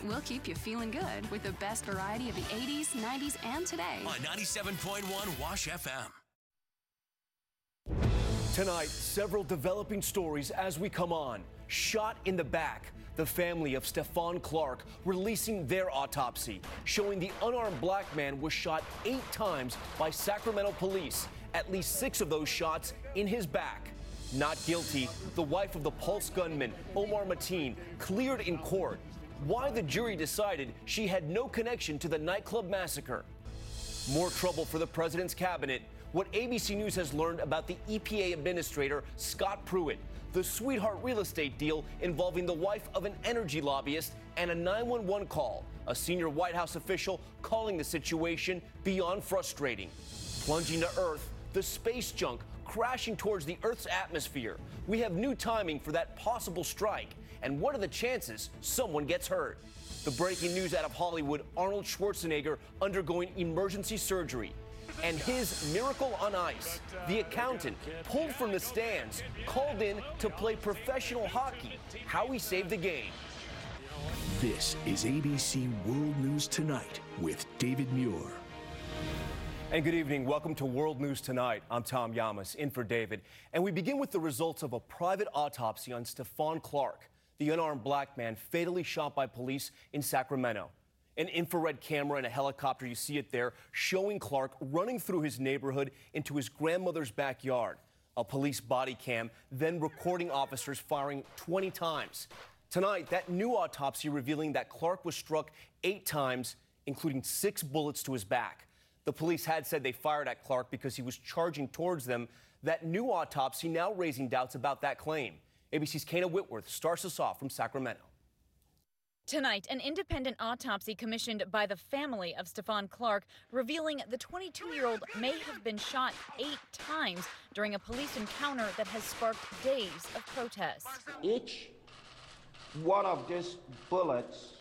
We'll keep you feeling good with the best variety of the 80s, 90s, and today. On 97.1 Wash FM. Tonight, several developing stories as we come on. Shot in the back. The family of Stephon Clark releasing their autopsy, showing the unarmed black man was shot 8 times by Sacramento police. At least 6 of those shots in his back. Not guilty, the wife of the Pulse gunman, Omar Mateen, cleared in court. Why the jury decided she had no connection to the nightclub massacre. More trouble for the president's cabinet. What ABC News has learned about the EPA administrator, Scott Pruitt, the sweetheart real estate deal involving the wife of an energy lobbyist, and a 911 call. A senior White House official calling the situation beyond frustrating. Plunging to Earth, the space junk crashing towards the Earth's atmosphere. We have new timing for that possible strike. And what are the chances someone gets hurt? The breaking news out of Hollywood, Arnold Schwarzenegger undergoing emergency surgery. And his miracle on ice. The accountant pulled from the stands, called in to play professional hockey. How he saved the game. This is ABC World News Tonight with David Muir. And good evening. Welcome to World News Tonight. I'm Tom Llamas, in for David. And we begin with the results of a private autopsy on Stephon Clark, the unarmed black man fatally shot by police in Sacramento. An infrared camera and a helicopter, you see it there, showing Clark running through his neighborhood into his grandmother's backyard. A police body cam then recording officers firing 20 times. Tonight, that new autopsy revealing that Clark was struck 8 times, including 6 bullets to his back. The police had said they fired at Clark because he was charging towards them. That new autopsy now raising doubts about that claim. ABC's Kana Whitworth starts us off from Sacramento. Tonight, an independent autopsy commissioned by the family of Stephon Clark revealing the 22-year-old may have been shot 8 times during a police encounter that has sparked days of protests. Each one of these bullets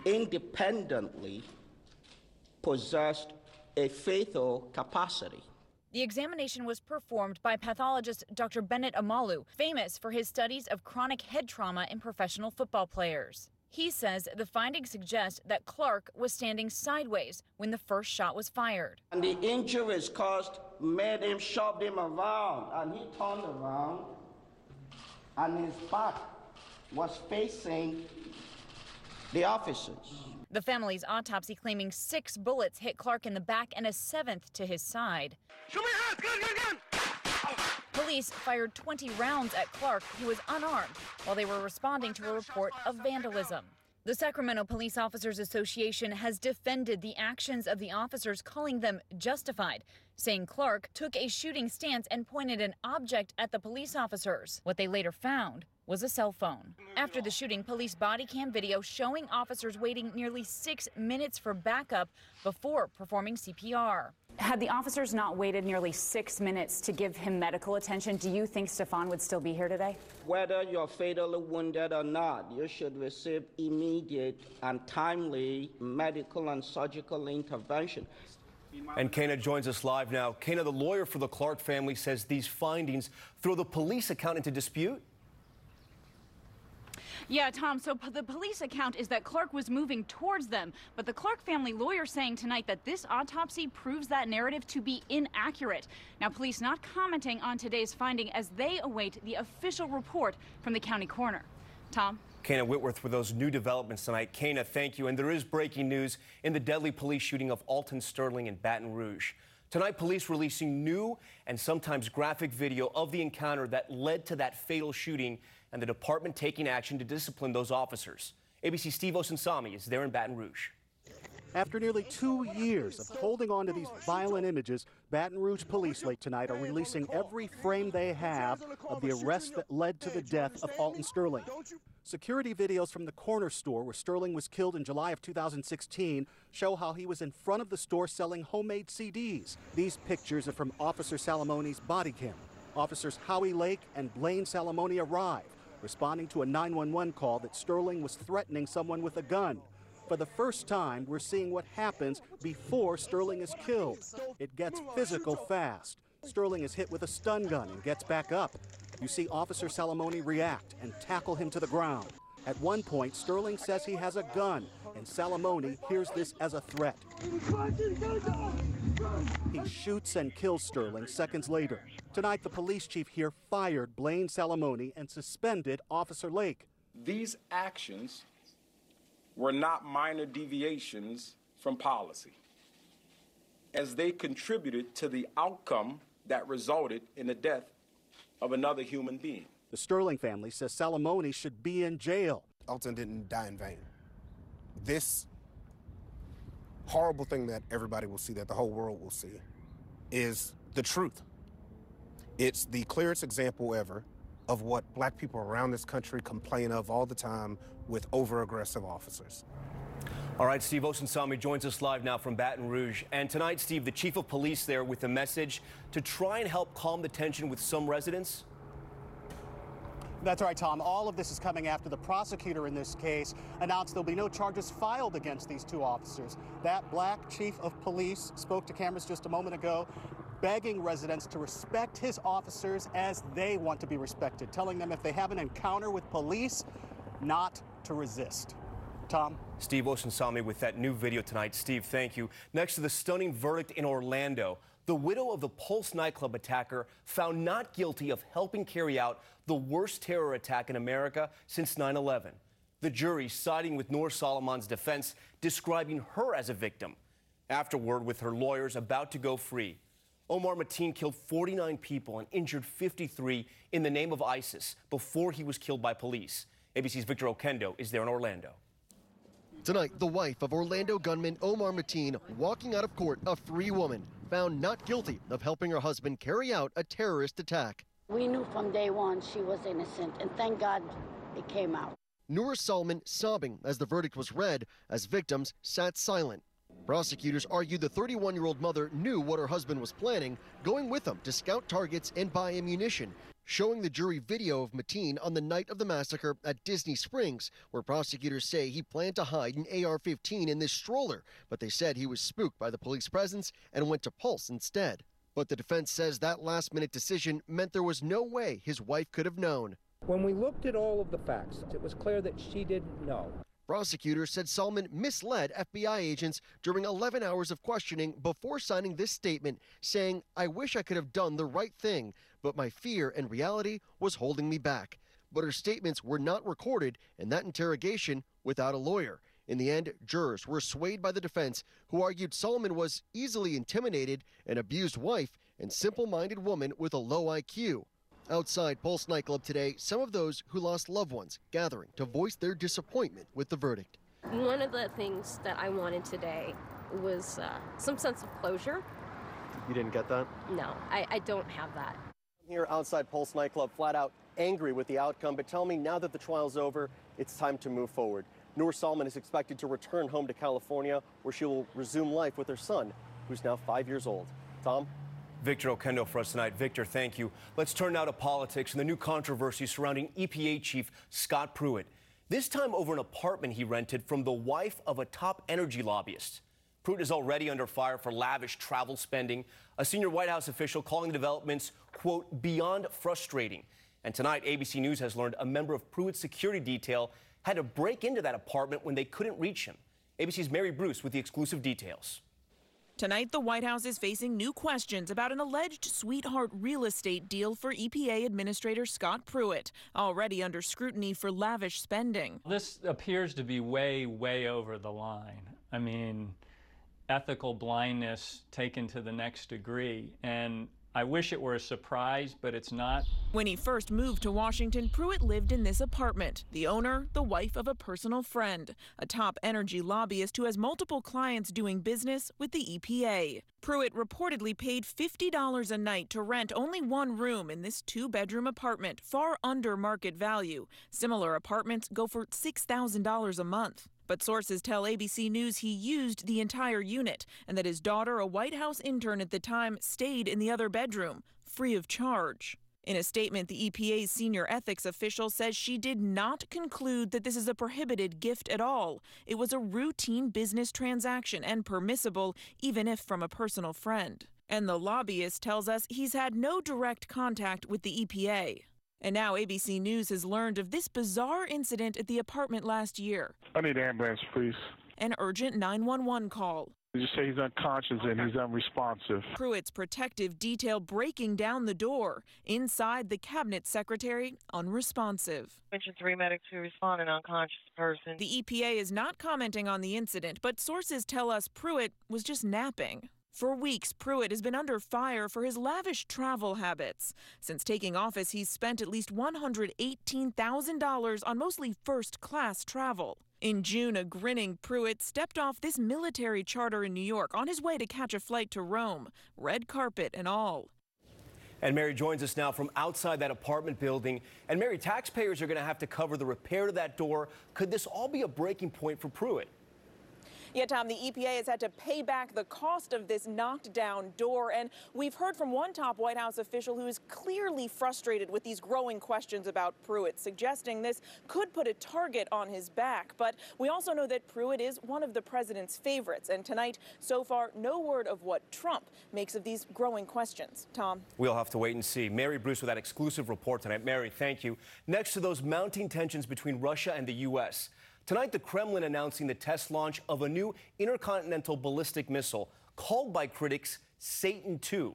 independently possessed a fatal capacity. The examination was performed by pathologist Dr. Bennett Amalu, famous for his studies of chronic head trauma in professional football players. He says the findings suggest that Clark was standing sideways when the first shot was fired. And the injuries made him shove him around, and he turned around, and his back was facing the officers. The family's autopsy claiming 6 bullets hit Clark in the back and a 7th to his side. Show me your hands! Gun! Police fired 20 rounds at Clark, who was unarmed, while they were responding to a report of vandalism. The Sacramento Police Officers Association has defended the actions of the officers, calling them justified, saying Clark took a shooting stance and pointed an object at the police officers. What they later found was a cell phone. After the shooting, police body cam video showing officers waiting nearly 6 minutes for backup before performing CPR. Had the officers not waited nearly 6 minutes to give him medical attention, do you think Stephon would still be here today? Whether you're fatally wounded or not, you should receive immediate and timely medical and surgical intervention. And Kana joins us live now. Kana, the lawyer for the Clark family, says these findings throw the police account into dispute. Yeah, Tom, so the police account is that Clark was moving towards them, but the Clark family lawyer saying tonight that this autopsy proves that narrative to be inaccurate. Now, police not commenting on today's finding as they await the official report from the county coroner. Tom? Kana Whitworth for those new developments tonight. Kana, thank you. And there is breaking news in the deadly police shooting of Alton Sterling in Baton Rouge. Tonight, police releasing new and sometimes graphic video of the encounter that led to that fatal shooting, and the department taking action to discipline those officers. ABC's Steve Osunsami is there in Baton Rouge. After nearly 2 years of holding on to these violent images, Baton Rouge police late tonight are releasing every frame they have of the arrest that led to the death of Alton Sterling. Security videos from the corner store where Sterling was killed in July of 2016 show how he was in front of the store selling homemade CDs. These pictures are from Officer Salamoni's body cam. Officers Howie Lake and Blaine Salamoni arrive, responding to a 911 call that Sterling was threatening someone with a gun. For the first time, we're seeing what happens before Sterling is killed. It gets physical fast. Sterling is hit with a stun gun and gets back up. You see Officer Salamoni react and tackle him to the ground. At one point, Sterling says he has a gun, and Salamone hears this as a threat. He shoots and kills Sterling seconds later. Tonight, the police chief here fired Blaine Salamone and suspended Officer Lake. These actions were not minor deviations from policy, as they contributed to the outcome that resulted in the death of another human being. The Sterling family says Salamone should be in jail. Alton didn't die in vain. This horrible thing that everybody will see, that the whole world will see, is the truth. It's the clearest example ever of what black people around this country complain of all the time with over-aggressive officers. All right, Steve Osunsami joins us live now from Baton Rouge. And tonight, Steve, the chief of police there with a message to try and help calm the tension with some residents. That's right, Tom. All of this is coming after the prosecutor in this case announced there'll be no charges filed against these two officers. That black chief of police spoke to cameras just a moment ago, begging residents to respect his officers as they want to be respected, telling them if they have an encounter with police, not to resist. Tom? Steve Osunsami with that new video tonight. Steve, thank you. Next to the stunning verdict in Orlando, the widow of the Pulse nightclub attacker found not guilty of helping carry out the worst terror attack in America since 9/11. The jury siding with Noor Solomon's defense, describing her as a victim. Afterward, with her lawyers about to go free. Omar Mateen killed 49 people and injured 53 in the name of ISIS before he was killed by police. ABC's Victor Oquendo is there in Orlando. Tonight, the wife of Orlando gunman Omar Mateen walking out of court, a free woman, found not guilty of helping her husband carry out a terrorist attack. We knew from day one she was innocent, and thank God it came out. Noor Salman sobbing as the verdict was read, as victims sat silent. Prosecutors argued the 31-year-old mother knew what her husband was planning, going with him to scout targets and buy ammunition, showing the jury video of Mateen on the night of the massacre at Disney Springs, where prosecutors say he planned to hide an AR-15 in this stroller, but they said he was spooked by the police presence and went to Pulse instead. But the defense says that last-minute decision meant there was no way his wife could have known. When we looked at all of the facts, it was clear that she didn't know. Prosecutors said Salman misled FBI agents during 11 hours of questioning before signing this statement, saying, "I wish I could have done the right thing, but my fear and reality was holding me back." But her statements were not recorded in that interrogation without a lawyer. In the end, jurors were swayed by the defense, who argued Salman was easily intimidated, an abused wife, and simple-minded woman with a low IQ. Outside Pulse nightclub today, some of those who lost loved ones gathering to voice their disappointment with the verdict. One of the things that I wanted today was some sense of closure. You didn't get that? No, I don't have that. I'm here outside Pulse nightclub, flat out angry with the outcome, but tell me, now that the trial's over, it's time to move forward. Noor Salman is expected to return home to California, where she will resume life with her son, who's now 5 years old. Tom? Victor Oquendo for us tonight. Victor, thank you. Let's turn now to politics and the new controversy surrounding EPA Chief Scott Pruitt. This time over an apartment he rented from the wife of a top energy lobbyist. Pruitt is already under fire for lavish travel spending. A senior White House official calling the developments, quote, beyond frustrating. And tonight, ABC News has learned a member of Pruitt's security detail had to break into that apartment when they couldn't reach him. ABC's Mary Bruce with the exclusive details. Tonight, the White House is facing new questions about an alleged sweetheart real estate deal for EPA Administrator Scott Pruitt, already under scrutiny for lavish spending. This appears to be way, way over the line. I mean, ethical blindness taken to the next degree. And I wish it were a surprise, but it's not. When he first moved to Washington, Pruitt lived in this apartment. The owner, the wife of a personal friend, a top energy lobbyist who has multiple clients doing business with the EPA. Pruitt reportedly paid $50 a night to rent only one room in this two-bedroom apartment, far under market value. Similar apartments go for $6,000 a month. But sources tell ABC News he used the entire unit and that his daughter, a White House intern at the time, stayed in the other bedroom, free of charge. In a statement, the EPA's senior ethics official says she did not conclude that this is a prohibited gift at all. It was a routine business transaction and permissible, even if from a personal friend. And the lobbyist tells us he's had no direct contact with the EPA. And now ABC News has learned of this bizarre incident at the apartment last year. I need an ambulance, please. An urgent 911 call. They just say he's unconscious and he's unresponsive. Pruitt's protective detail breaking down the door. Inside, the cabinet secretary, unresponsive. Mention 3 medics who respond, an unconscious person. The EPA is not commenting on the incident, but sources tell us Pruitt was just napping. For weeks, Pruitt has been under fire for his lavish travel habits. Since taking office, he's spent at least $118,000 on mostly first-class travel. In June, a grinning Pruitt stepped off this military charter in New York on his way to catch a flight to Rome, red carpet and all. And Mary joins us now from outside that apartment building. And Mary, taxpayers are going to have to cover the repair to that door. Could this all be a breaking point for Pruitt? Yeah, Tom, the EPA has had to pay back the cost of this knocked down door. And we've heard from one top White House official who is clearly frustrated with these growing questions about Pruitt, suggesting this could put a target on his back. But we also know that Pruitt is one of the president's favorites. And tonight, so far, no word of what Trump makes of these growing questions. Tom? We'll have to wait and see. Mary Bruce with that exclusive report tonight. Mary, thank you. Next to those mounting tensions between Russia and the U.S., tonight, the Kremlin announcing the test launch of a new intercontinental ballistic missile called by critics Satan II.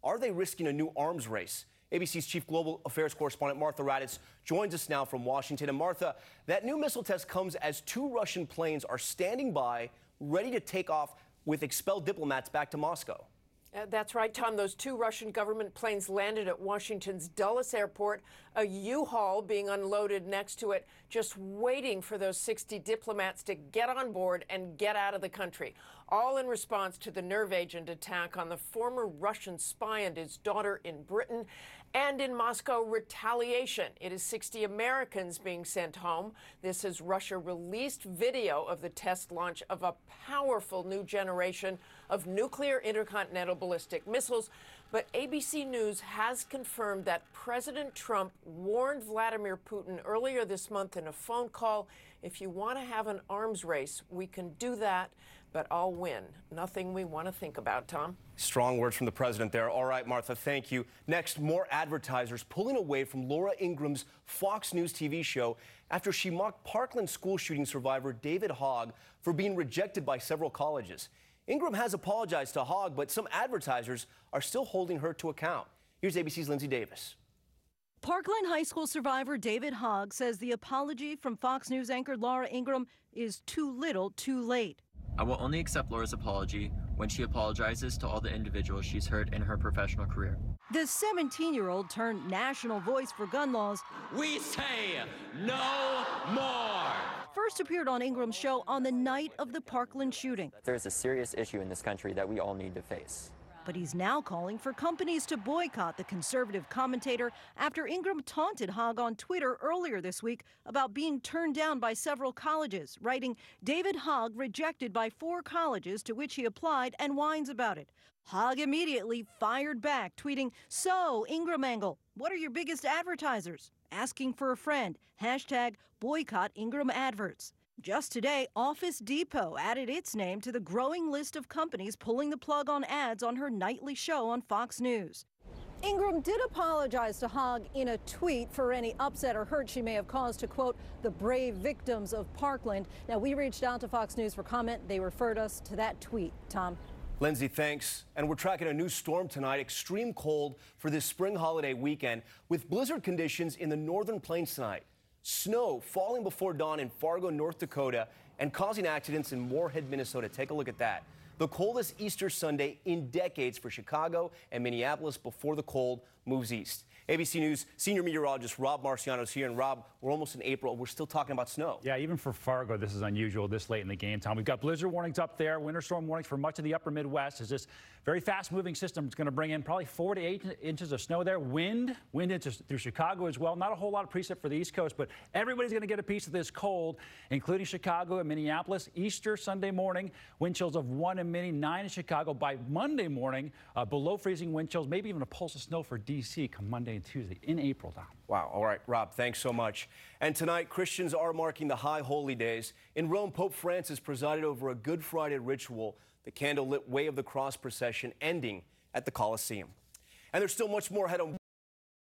Are they risking a new arms race? ABC's chief global affairs correspondent Martha Raddatz joins us now from Washington. And Martha, that new missile test comes as 2 Russian planes are standing by, ready to take off with expelled diplomats back to Moscow. That's right, Tom. Those 2 Russian government planes landed at Washington's Dulles Airport, a U-Haul being unloaded next to it, just waiting for those 60 diplomats to get on board and get out of the country, all in response to the nerve agent attack on the former Russian spy and his daughter in Britain. And in Moscow, retaliation. It is 60 Americans being sent home. This as Russia released video of the test launch of a powerful new generation of nuclear intercontinental ballistic missiles. But ABC News has confirmed that President Trump warned Vladimir Putin earlier this month in a phone call, if you want to have an arms race, we can do that, but I'll win. Nothing we want to think about, Tom. Strong words from the president there. All right, Martha, thank you. Next, more advertisers pulling away from Laura Ingram's Fox News TV show after she mocked Parkland school shooting survivor David Hogg for being rejected by several colleges. Ingram has apologized to Hogg, but some advertisers are still holding her to account. Here's ABC's Lindsay Davis. Parkland High School survivor David Hogg says the apology from Fox News anchor Laura Ingram is too little too late. I will only accept Laura's apology when she apologizes to all the individuals she's hurt in her professional career. The 17-year-old turned national voice for gun laws. We say no more. First appeared on Ingram's show on the night of the Parkland shooting. There's a serious issue in this country that we all need to face. But he's now calling for companies to boycott the conservative commentator after Ingram taunted Hogg on Twitter earlier this week about being turned down by several colleges, writing, David Hogg rejected by 4 colleges to which he applied and whines about it. Hogg immediately fired back, tweeting, so, Ingram Angle, what are your biggest advertisers? Asking for a friend, hashtag boycott Ingram adverts. Just today, Office Depot added its name to the growing list of companies pulling the plug on ads on her nightly show on Fox News. Ingram did apologize to Hogg in a tweet for any upset or hurt she may have caused to, quote, the brave victims of Parkland. Now, we reached out to Fox News for comment. They referred us to that tweet. Tom? Lindsay, thanks. And we're tracking a new storm tonight, extreme cold for this spring holiday weekend, with blizzard conditions in the northern plains tonight. Snow falling before dawn in Fargo, North Dakota, and causing accidents in Moorhead, Minnesota. Take a look at that. The coldest Easter Sunday in decades for Chicago and Minneapolis before the cold moves east. ABC News senior meteorologist Rob Marciano is here. And Rob, we're almost in April. We're still talking about snow. Yeah, even for Fargo, this is unusual this late in the game, Tom. We've got blizzard warnings up there, winter storm warnings for much of the upper Midwest. As this very fast-moving system is going to bring in probably 4 to 8 inches of snow there. Wind into through Chicago as well. Not a whole lot of precip for the East Coast, but everybody's going to get a piece of this cold, including Chicago and Minneapolis. Easter Sunday morning, wind chills of 1 in Minnie, 9 in Chicago. By Monday morning, below freezing wind chills, maybe even a pulse of snow for D.C. come Monday and Tuesday in April, Tom. Wow. All right, Rob, thanks so much. And tonight, Christians are marking the High Holy Days. In Rome, Pope Francis presided over a Good Friday ritual, the candlelit Way of the Cross procession ending at the Colosseum. And there's still much more ahead on